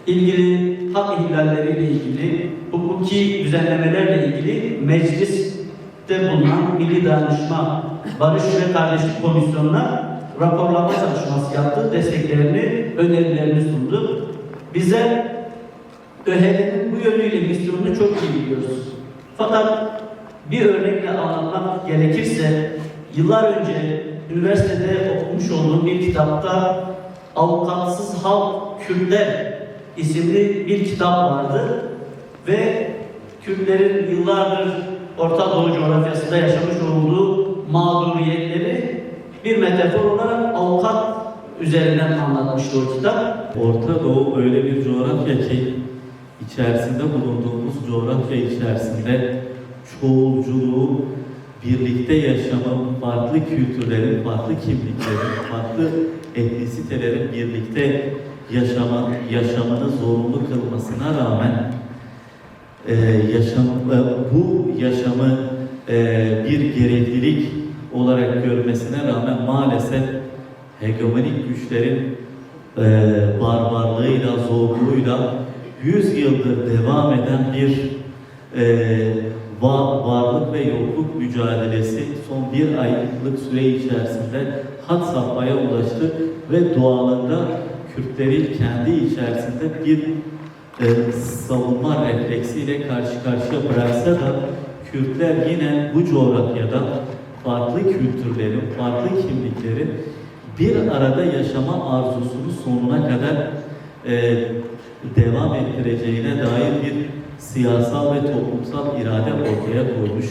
ilgili hak ihlalleriyle ilgili, hukuki düzenlemelerle ilgili mecliste bulunan Milli Dayanışma, Barış ve Kardeşlik Komisyonu'na raporlama çalışması yaptı, desteklerini, önerilerini sundu. Bize ÖHD'nin bu yönüyle misyonunu çok iyi biliyoruz. Fakat bir örnekle anlatmak gerekirse, yıllar önce üniversitede okumuş olduğum bir kitapta Avukatsız Halk Kürtler isimli bir kitap vardı ve Kürtlerin yıllardır Orta Doğu coğrafyasında yaşamış olduğu mağduriyetleri bir metafor olarak avukat üzerinden anlatmıştı o kitap. Orta Doğu öyle bir coğrafya ki içerisinde bulunduğumuz coğrafya içerisinde çoğulculuğu, birlikte yaşamın, farklı kültürlerin, farklı kimliklerin, farklı etnisitelerin birlikte yaşamını zorunlu kılmasına rağmen bu yaşamı bir gereklilik olarak görmesine rağmen maalesef hegemonik güçlerin barbarlığıyla, zorluğuyla 100 yıldır devam eden bir varlık ve yokluk mücadelesi son bir aylık süre içerisinde had safhaya ulaştı ve doğalında Kürtleri kendi içerisinde bir savunma refleksiyle karşı karşıya bıraksa da Kürtler yine bu coğrafyada farklı kültürlerin, farklı kimliklerin bir arada yaşama arzusunu sonuna kadar devam ettireceğine dair bir siyasal ve toplumsal irade ortaya koymuş.